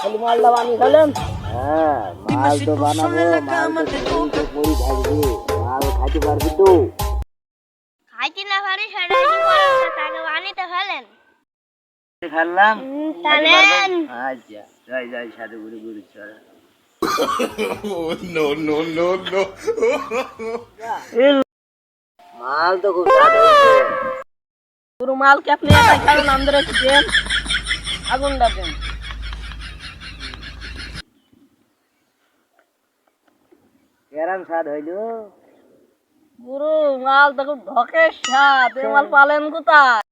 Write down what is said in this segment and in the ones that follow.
খালি মালটা বানিয়ে খেলেন। হ্যাঁ মাল তো বানাবো, মাল তো পরি থাকবে, মাল খাইতে পারবি তো? খাইতে না পারি সেটা কি করার তাকে বানিতে ফেলেন ফেললাম টানেন। আচ্ছা যাই যাই সাথে ঘুরে ঘুরে চল। মাল তো খুব স্বাদ হয়েছে। পুরো মাল কি আপনি একাই খাবেন? আমাদের একটু দেন, আগুনটা দেন। কেরাম স্বাদ হইলো? পুরো মাল তো খুব ঢকের স্বাদ। এই মাল পালেন কোথায়?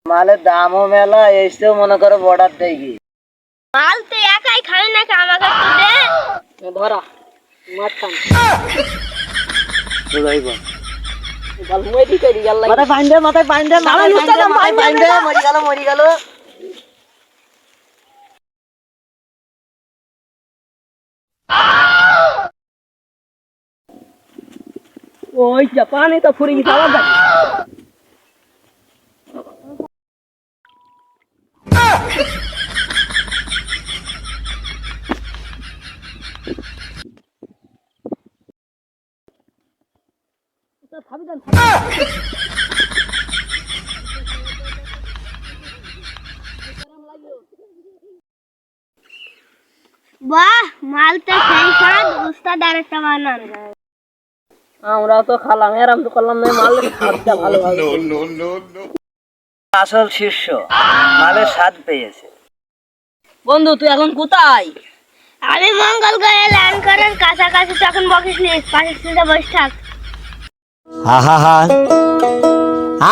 মালের দামও মেলা, এসেও মনে করো বর্ডার থেকে। মাল তো একাই খাই না, আমাকে একটু দে। ধরা মাছ খান মাথায় পাইন্দে মাথায় পাইন্দে মরি গেল মরি গেল। ওই পানি তো ফুরি গেছে আবার দেখ। বাহ, মাল তো সেই স্বাদ, উস্তাদ আরেকটা বানান। আমরা তো খালাম, এরাম তো করলাম না। মাল স্বাদটা ভালো ভালো। আসল শিষ্য মালের স্বাদ পেয়েছে। বন্ধু তুই এখন কোথায়? আমি মঙ্গল গ্রহে ল্যান্ড করার কাছাকাছি, তখন বকিস নি, পাশের সিটে বসে থাক। আহা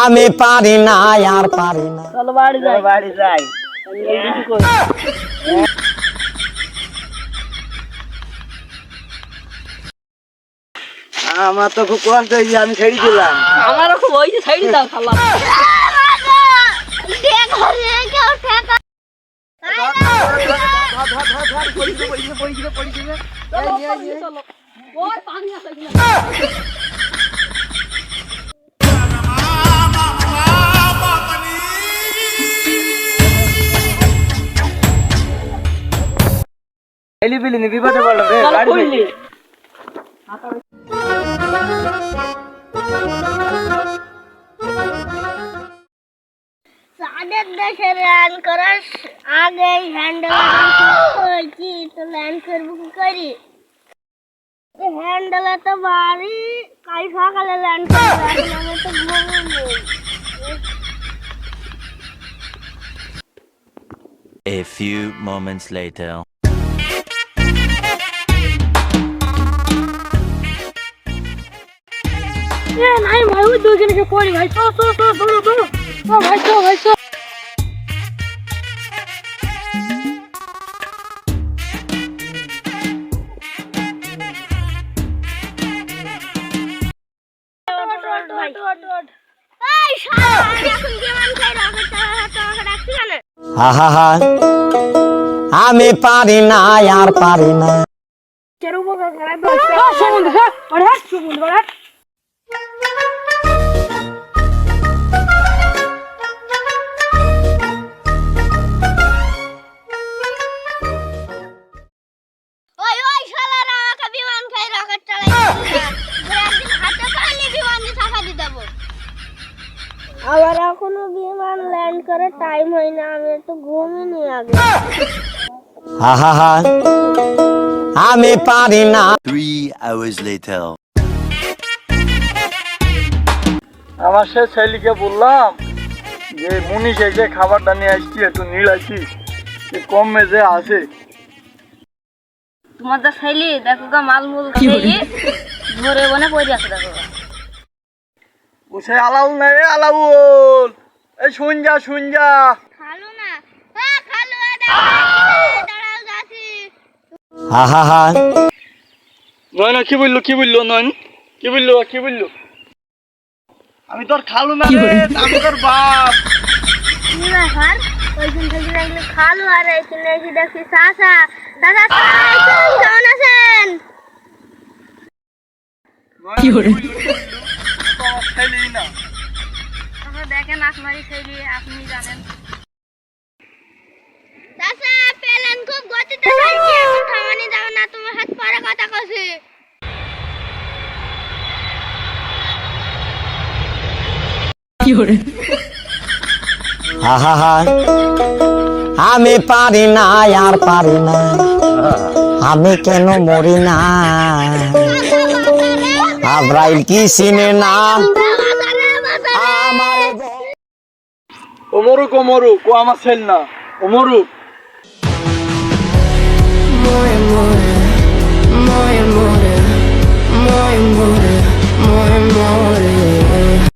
আমি পারি না আর পারি না। চলো বাড়ি যাই। বাড়ি যাই। কিছু করি। আমার তো খুব কষ্ট হয়েছে, আমি ছেড়ে দিলাম। আমারও খুব ওই যে সাইডে দাও খালাম। চলো ওই পানি আছে কিনা। এলি বিলি নি বিপদে পড়লো রে। চলো বাড়ি কইলি। যাই। সাদের দেশে ল্যান্ড করার আগে হ্যান্ডেল হয়েছি, তো ল্যান্ড করবো কি করি? হ্যান্ডেলে তো বাড়ি কাল সকালে ল্যান্ড করবো, এখন আমি তো ঘুমবো। A few moments later. নাই ভাই ওই দুজনকে পড়ি ভাই। চলো চলো চলো ধরো ধরো ভাই। চলো ভাই চলো। এই শালা, আমি এখন বিমান খাই, রকেট তোমাকে ডাকছি কেন? আহা আমি পারি না আর পারি না। ওই ওই শালারা আমাকে বিমান খাই, রকেট চালাইছি না। একদিন হাতে পাইলে বিমান দিয়ে চাপা দিয়ে দেবো। আবার এখনো বিমান ল্যান্ড করে টাইম হয় না, আমি একটু ঘুমিনি আগে। আহা আমি পারি না। 3 hours later. আমার সে ছেলেকে বললাম যে মুনিশ এসে খাবারটা নিয়ে আসছি, একটু নিড়াইছি, কম মেজে আছে। তোমার যা ছেলে দেখো গা, মাল মুল খেয়ে ধরে বনে পড়ে আছে দেখো গা। ও সে আলাউল না রে আলাউল, এই শুন যা শুন যা। খালু না, খালু দাঁড়াও যাচ্ছি। আহা নয়ন কি বললো নয়ন কি বললো? আমি তোর খালু না রে, আমি তোর বাপ। কি ব্যাপার? ওইখান থেকে দেখলে খালু, আর এখানে এসে দেখছি চাচা। চাচা কেমন আছেন? কি বললো? তোমার ছেলেই না। দেখেন আপনারই ছেলে, আপনি জানেন। চাচা পেলেন খুব গতি আহা আমি পারি না আর পারি না আমি কেন মরি না আব্রাইল কি চিনে না আমার ও মরুক ও আমার ছেল না ও মরুক More, more, more, more, more, more.